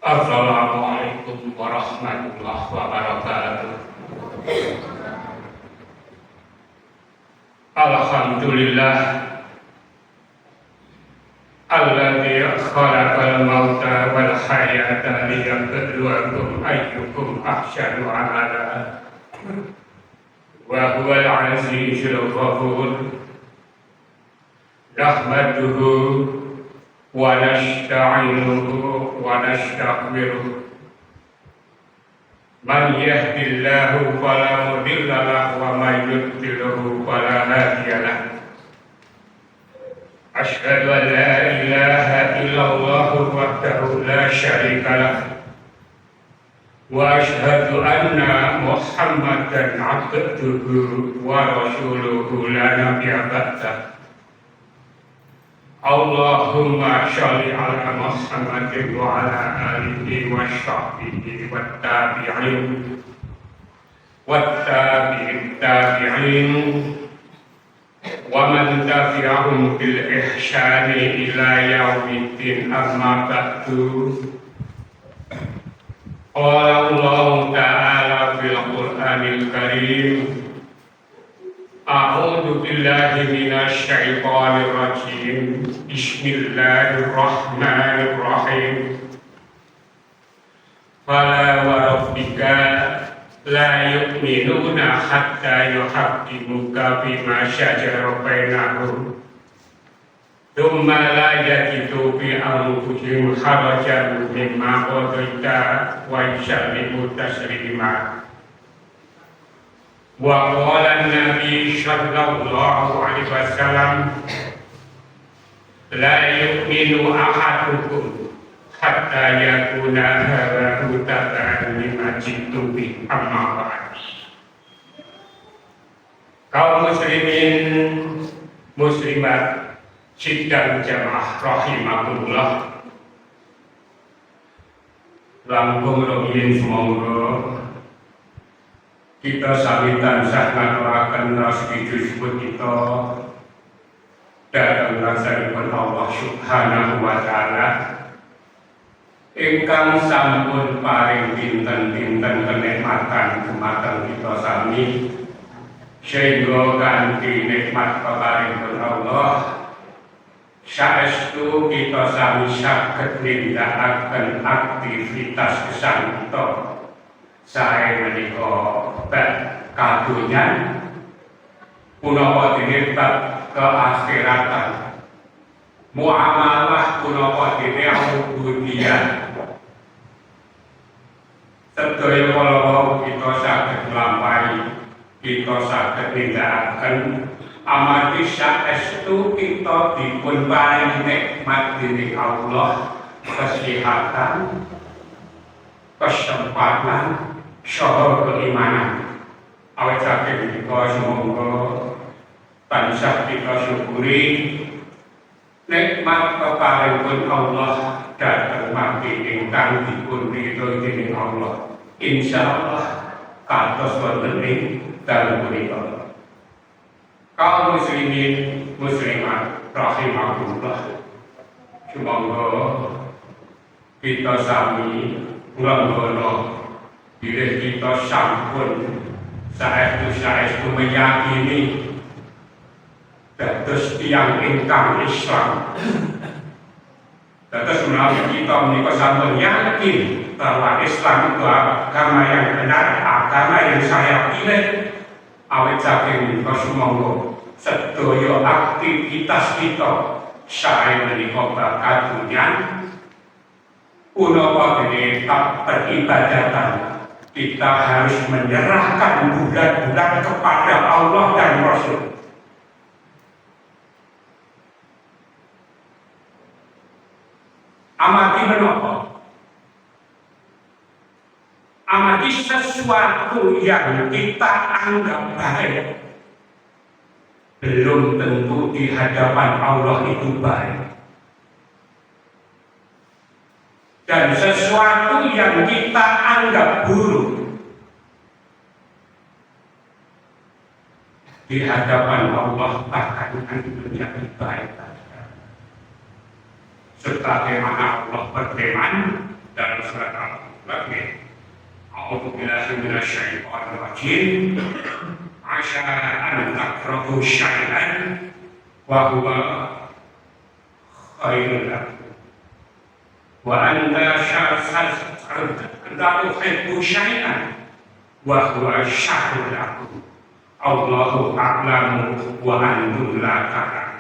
Assalamualaikum warahmatullahi wabarakatuh. Alhamdulillah alladzi khalaqal mauta wal hayata liyabluwakum ayyukum ahsanu amala wa huwal azizul ghafur. Nahmaduhu wa nasta'inuhu wa nastaghfiruh. Man yahdihillahu fala mudilla lahu wa man yudlilhu fala hadiya lahu. Asyhadu an la ilaha illallah wahdahu la syarika lahu wa asyhadu anna Muhammadan abduhu wa rasuluhu la nabiyya ba'dahu. Allahumma sholli ala Muhammadin wa ala alihi wa sahbihi wa tabi'in wa man tabi'ahum bil ihsani ila yaumiddin, amma ba'du. Qala Allah ta'ala fil Qur'anil Karim, a'udzu billahi minasy syaithanir rajim. Bismillahirrahmanirrahim. Fala wa rabbika la yu'minuna hatta yuhaqqimuka bima syajara bainahum thumma la yajidu fi anfusihim harajan mimma qadaita wa yusallimu taslima. Wa qala an-nabi sallallahu alaihi wasallam, la yu'minu ahadukum hatta yakuna hawahu taba'an lima jitu bi, amma ba'd. Kaum muslimin muslimat sidang jamaah rahimakumullah, langkung rumiyin semoga kita sami tansah ngaturaken rezeki disebut kita datang rasanipun Allah Subhanahu wa ta'ala ingkang sampun paring dinten-dinten kenikmatan dumateng kita sami, sehingga kanthi nikmat peparingipun Allah saestu kita sami saged nindakaken aktivitas gesang kita sae menika kadonyan punapa dene bab keakhiratan, muamalah punapa dene ubudiyah. Sedaya kala kita saged nglampahi, kita saged nindakaken amargi saestu kita dipun paringi nikmat dening Allah, kesehatan, kesempatan, saha keimanan. Awit saking kita semoga tansah kita syukuri nikmat peparingipun Allah dhateng mati ingkang dipun ridhoi dening Allah. Insyaallah kados wonten ing dalem punika. Kaum muslimin muslimat rahimakumullah, semoga kita sami nglanggono bilih kita sampun saestu meyakini dados tiyang ingkang Islam. Dados menawi kita menika sampun yakin bahwa Islam itu agama yang benar, agama yang saya pilih, awit saking menika sumangga sedaya aktivitas kita sae menika bakadunyan punapa dene peribadatan, kita harus menyerahkan bulan-bulan kepada Allah dan Rasul. Amati menapa? Amati sesuatu yang kita anggap baik belum tentu di hadapan Allah itu baik. Dan sesuatu yang kita anggap buruk di hadapan Allah bahkan menjadi baik. Sebagaimana Allah berfirman dalam surat surat Al-Mulk. A'udzu billahi minasyaitonir rajim. Asa an takrahu syai'an wa huwa khairun lakum. Wa anta tuhibbu syai'an wa huwa syarrun lakum. Allahu a'lamu wa antum la ta'lamun.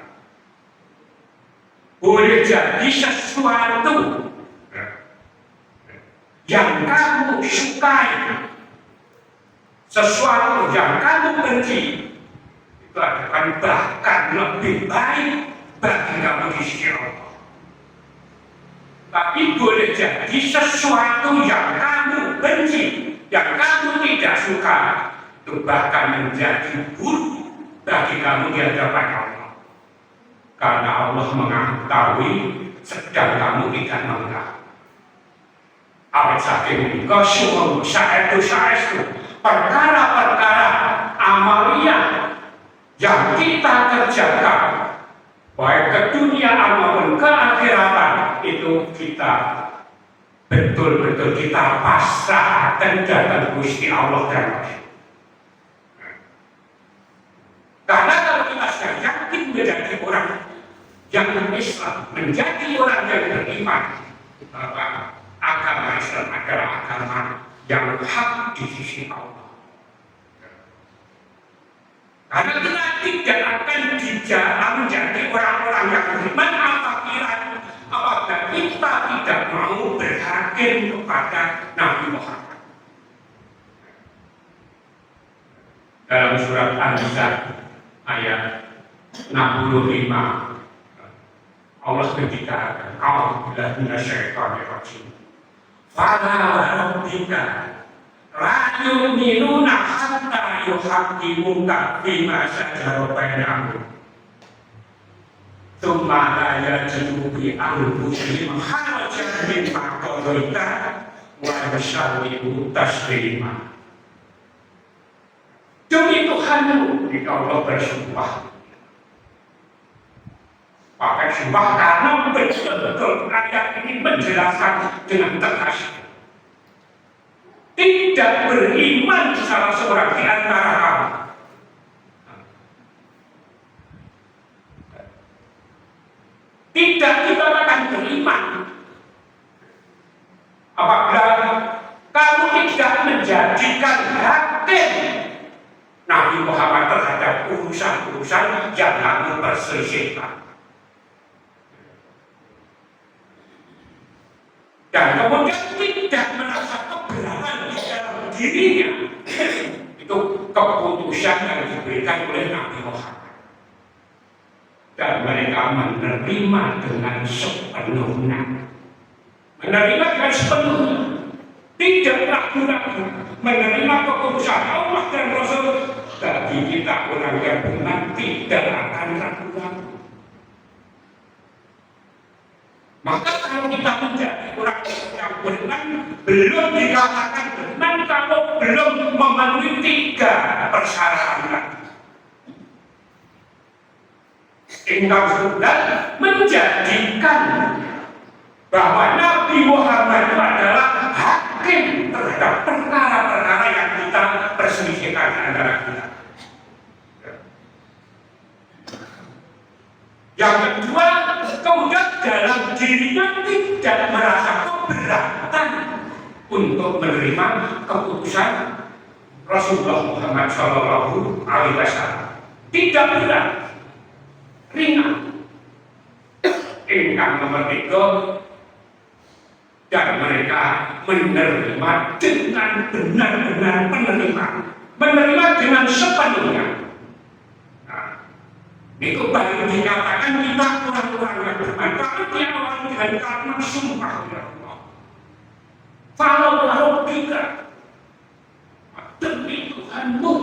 Boleh jadi sesuatu yang kamu sukai, sesuatu yang kamu benci, itu akan bahkan lebih baik bagi kamu di sisi Allah. Tapi boleh jadi sesuatu yang kamu benci, yang kamu tidak suka, itu bahkan menjadi buruk bagi kamu di hadapan Allah. Karena Allah mengetahui sedang kamu tidak mengetahui. Awet saking menika sumur saestu perkara-perkara amalia yang kita kerjakan baik ke dunia maupun ke akhiratan, itu kita betul-betul kita pasrahkan datang Gusti Allah dan Rasul. Karena kalau kita sudah yakin menjadi orang yang Islam, menjadi orang yang beriman bahwa agama Islam adalah agama yang hak di sisi Allah. Karena kita tidak akan dijalan menjadi orang-orang yang beriman apabila kita tidak mau berhakim kepada Nabi Muhammad. Dalam surat An-Nisa ayat 65 Allah berkata, "A'udzubillahi minasyaitonir rajim. Fala rabbika la yu'minuna hatta yuhaqqimuka fima shajara bainahum. Tsumma la yajidu bi anfusihim harajan mimma qadaita wa yusallimu taslima." Demi Tuhanmu, jika Allah bersumpah, pakai sumpah karena betul-betul ayat ini menjelaskan dengan tegas. Tidak beriman salah seorang di antara kamu. Tidak kita akan beriman apabila kamu tidak menjadikan hakim Nabi Muhammad terhadap urusan-urusan yang kamu perselisihkan. Dan kemudian tidak merasa keberatan di dalam dirinya. Itu keputusan yang diberikan oleh Nabi Muhammad. Dan mereka menerima dengan sepenuhnya. Menerima dengan sepenuhnya. Tidak ragu-ragu menerima keputusan Allah dan Rasul. Bagi kita orang yang beriman tidak akan ragu-ragu. Maka kalau kita menjadi orang yang beriman, belum dikatakan beriman kalau belum memenuhi 3 persyaratan lagi. Tinggal sudah menjadikan bahwa Nabi Muhammad itu adalah hakim terhadap perkara-perkara yang kita perselisihkan antara kita. Yang kedua, kemudian dalam dirinya tidak merasa keberatan untuk menerima keputusan Rasulullah Muhammad Shallallahu Alaihi Wasallam. Tidak berat, ringan. Ingkang nomor 3, dan mereka menerima dengan benar-benar menerima dengan sepenuhnya. Itu baru dikatakan kita orang-orang yang beriman. Kalau dia orang dengan karena sumpah ya Allah. Kalau kita demi Tuhanmu,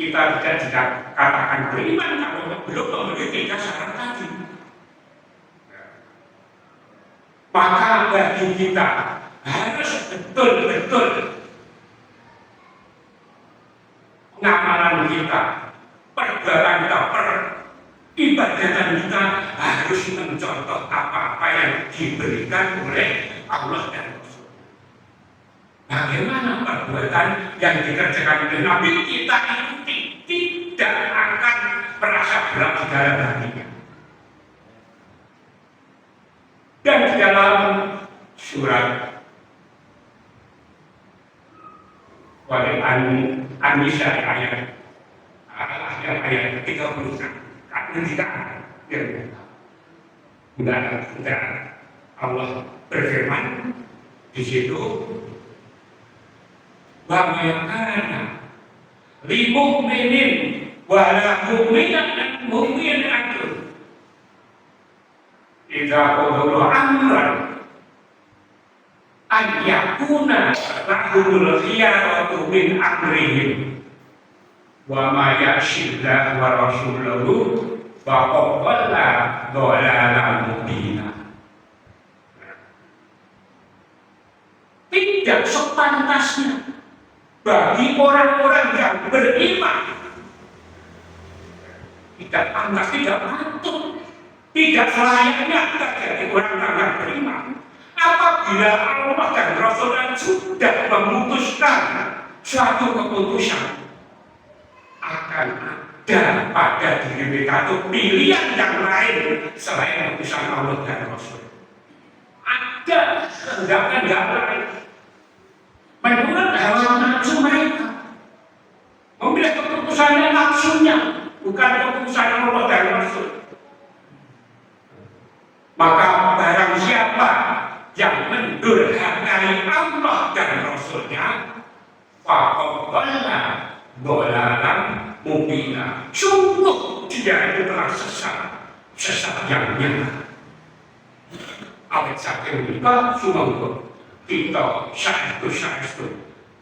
kita tidak dikatakan beriman kalau belum memenuhi 3 syarat tadi. Maka bagi kita harus betul-betul ngamalan kita, perbuatan kita, peribadatan kita harus mencontoh apa-apa yang diberikan oleh Allah dan Rasul. Bagaimana perbuatan yang dikerjakan oleh Nabi kita ikuti, tidak akan merasa berat di dalam hatinya. Dan di dalam surat An-Nisa ayat 36 tidak Allah berfirman di situ, wa ma kana lil mu'minin wa la mu'minatin idza qadara amran an yakuna lahumul khiyaratu min amrihim wa ma ya'shillahu wa rasuluhu wa qalla dhalalan mubina. Tidak sepantasnya bagi orang-orang yang beriman, tidak pantas, tidak patut, tidak selayaknya kita jadi orang-orang yang beriman apabila Allah dan Rasulullah sudah memutuskan suatu keputusan akan ada pada diri kita itu pilihan yang lain selain keputusan Allah dan Rasul. Ada kehendak lain menurut hawa nafsu mereka, memilih keputusannya nafsunya, bukan keputusan Allah dan Rasul. Maka barang siapa yang mendurhakai Allah dan Rasulnya, faqad dhalla dhalalan mubina, sungguh dia itu telah sesat yang nyata. Awet saking menika sumangga kita saestu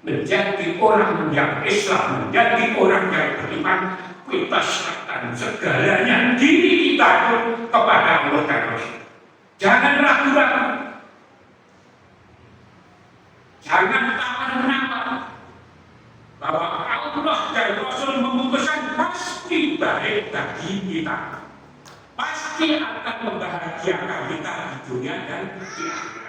menjadi orang yang Islam, menjadi orang yang beriman, kita serahkan segalanya diri kita kepada Allah dan Rasul. Jangan ragu-ragu, jangan tawar-menawar bahwa Allah dan Rasul memutuskan pasti baik bagi kita, pasti akan membahagiakan kita di dunia dan di akhirat.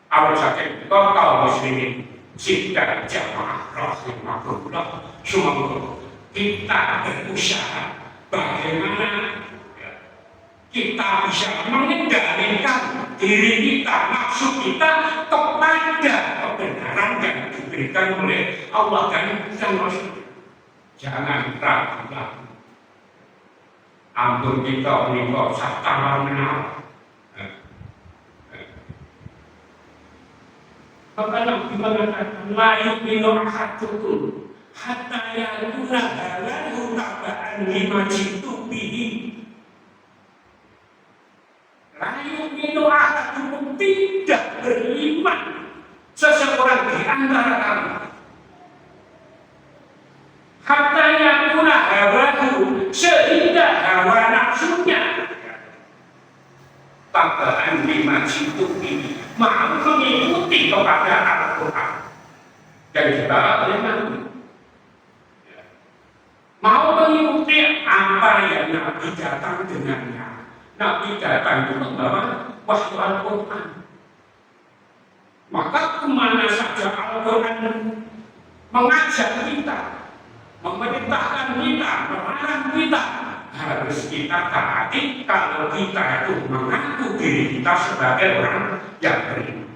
Awal saking kaum muslimin sidang jamaah rahimahullah, semoga kita berusaha bagaimana kita bisa mengendalikan diri kita, nafsu kita kepada kebenaran yang diberikan oleh Allah dan Rasul. Jangan ragu-ragu. Ampun kita menikah satawar menawar. Maka Nabi mengatakan, la yu'minu ahadukum hatta yakuna halahu taba'an lima jitu bihi. La yu'minu ahadukum, tidak beriman seseorang di antara kamu hatta yakuna hawahu, sehingga hawa nafsunya taba'an lima jitu bihi, mau mengikuti kepada Al-Quran yang dibawa oleh Nabi, mau mengikuti apa yang Nabi datang dengannya. Nabi datang itu membawa wahyu Al-Quran, maka kemana saja Al-Quran mengajak kita, memerintahkan kita, melarang kita, harus kita taati kalau kita itu mengaku diri kita sebagai orang yang beriman.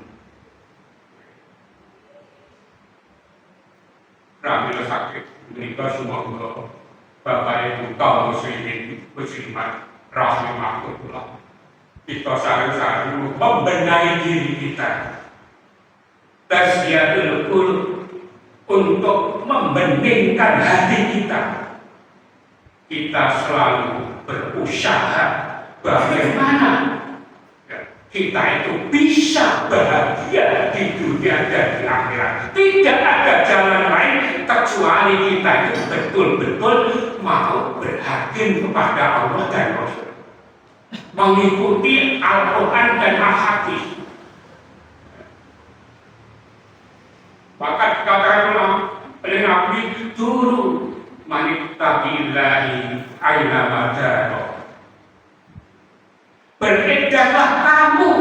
Rahimah sakit, menikah semua Bapak Ibu kaum muslimin muslimat rahimahullah, kita saling-saling membenahi diri kita, tasyiatul qulub, untuk membeningkan hati kita. Kita selalu berusaha bagaimana kita itu bisa bahagia di dunia dan di akhirat. Tidak ada jalan lain kecuali kita itu betul-betul mau berhakim kepada Allah dan Rasul, mengikuti Al-Quran dan Al-Hadis. Maka dikatakan oleh Nabi, turun manik kitabillahi aina madaro. Beredarlah kamu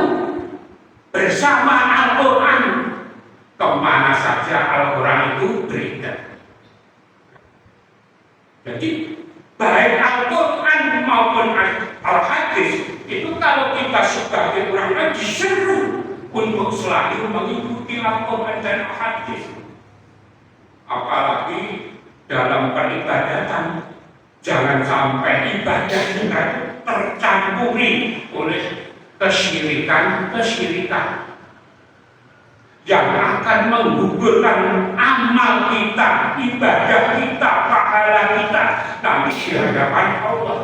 bersama Al-Quran kemana saja Al-Quran itu beredar. Jadi baik Al-Quran maupun Al-Hadis itu kalau kita sebagai orang disuruh untuk selalu mengikuti Al-Quran dan Al-Hadis. Apalagi dalam peribadatan, jangan sampai ibadah kita tercampuri oleh kesyirikan yang akan menggugurkan amal kita, ibadah kita, pahala kita nanti di hadapan Allah.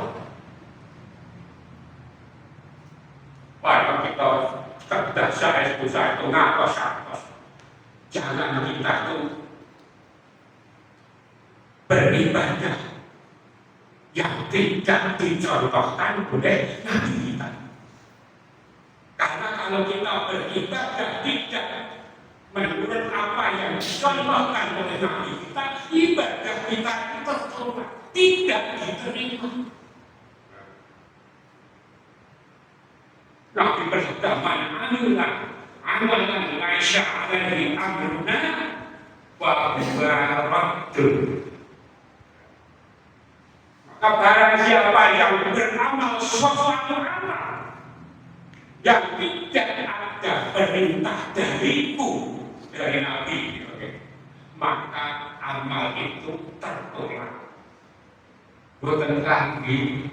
Pada kita cerdas saya itu ngatos-ngatos. Jangan kita tuh beribadah yang tidak dicontohkan oleh Nabi kita. Karena kalau kita beribadah tidak menurut apa yang dicontohkan oleh Nabi kita, ibadah kita itu tertolak, tidak diterima. Nabi bersabda, "Man amila amalan laisa alaihi amruna wa huwa raddun." Maka barang siapa yang beramal sesuatu amal yang tidak ada perintah dariku, dari Nabi, maka amal itu tertolak. Bukan lagi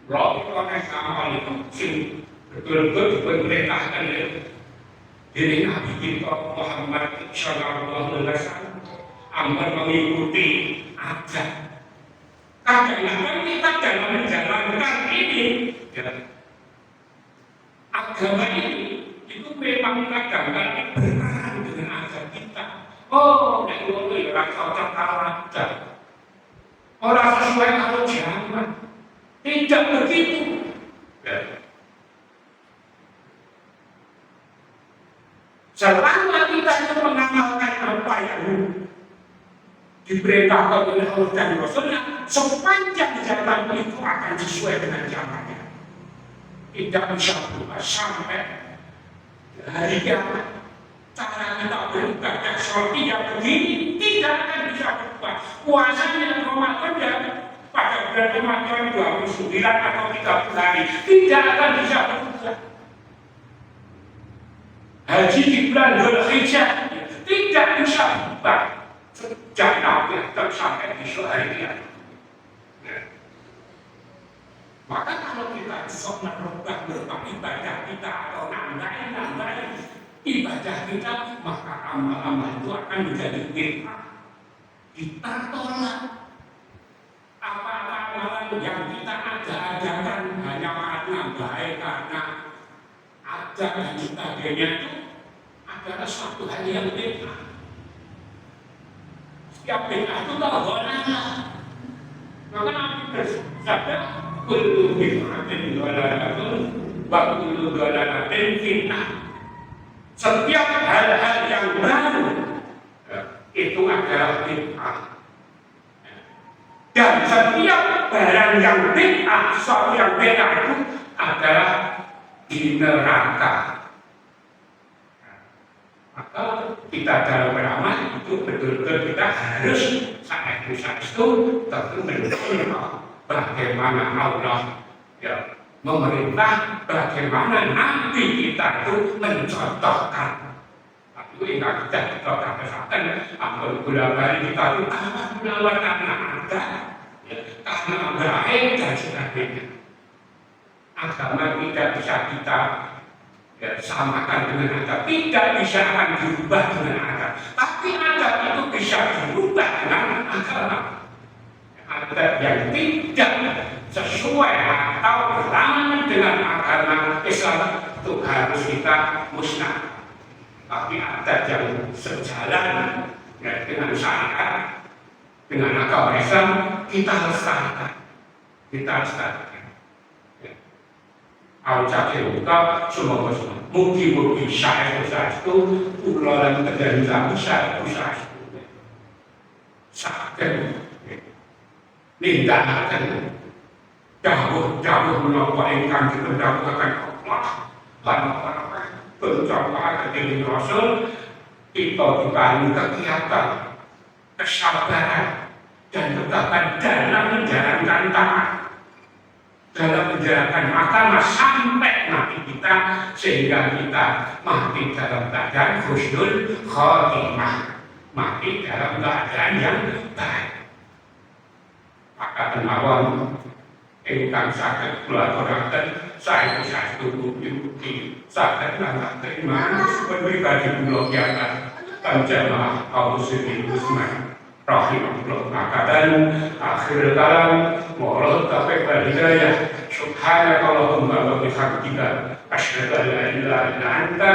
kalau kita amal itu betul-betul diperintahkan dari Nabi kita Muhammad Sallallahu Alaihi Wasallam, amal mengikuti ajaran. Kadang-kadang kita dalam menjalankan ini, agama ini itu memang kadang-kadang berperang dengan ajaran kita. Oh, yang itu orang cocok kalau ada, orang sesuai kalau jangan. Tidak begitu. Selama kita itu mengamalkan apa yang diperintahkan oleh Allah dan Rasulnya, sepanjang jalan itu akan sesuai dengan zamannya. Tidak bisa berubah sampai hari kiamat. Cara kita beribadah seperti yang begini tidak akan bisa berubah. Puasanya Ramadan ya pada bulan Ramadan 29 atau 30 hari tidak akan bisa berubah. Haji di bulan Dzulhijjah tidak bisa berubah sejak Nabi sampai di hari kiamat. Maka kalau kita bisa merubah ibadah kita atau nambahin ibadah kita, maka amal-amal itu akan menjadi bid'ah. Kita tolak apa-apa yang kita ada-adakan hanya karena baik, karena ada dan sebagainya itu adalah suatu hal yang bid'ah. Setiap bid'ah itu tak boleh. Maka Nabi bersabda, kullu bid'atin dhalalatun wa kullu dhalalatin fitnah. Setiap hal-hal yang baru itu adalah bid'ah. Dan setiap barang yang bid'ah, sesuatu yang bid'ah itu adalah di neraka. Maka kita dalam beramal itu betul-betul kita harus saat itu tentu menunjukkan bagaimana Allah memerintah, bagaimana Nabi kita itu mencontohkan. Itu ingat kita katakan, ampun gula balik kita itu gula karena ada, karena baik dan sebagainya. Agama tidak bisa kita samakan dengan adab, tidak bisa akan dirubah dengan adab. Tapi adab itu bisa dirubah dengan agama. Adab yang tidak sesuai atau berlawanan dengan agama Islam itu harus kita musnah. Tapi adab yang sejalan dengan syariat, dengan agama Islam, kita lestarikan. Al-Jaqir buka semua mungkin saya itu ulang terjadi lagi saya sakit nindakaken dawuh-dawuh menapa ingkang dipundhawuhaken Allah lan pencocokan dening Rasul, kita diparingi kegiatan, kesabaran, dan ketaatan dalam menjalankan taat, dalam menjalankan agama sampai mati kita, sehingga kita mati dalam keadaan husnul khotimah, mati dalam keadaan yang baik. Maka mawon ingkang saged kula aturaken saestu bukti saged nangkaken manus pribadi kula kiyakan panjamaah kaum muslimin muslimat rahimahullah. Makadan akhir kalam mohon taufik wal hidayah. Subhanakallahumma wa bihamdika asyhadu an la ilaha illa anta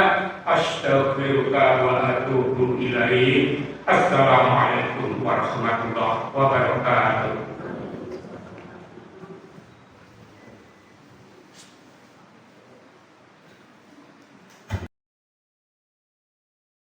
astaghfiruka wa atubu ilaik. Assalamualaikum warahmatullahi wabarakatuh.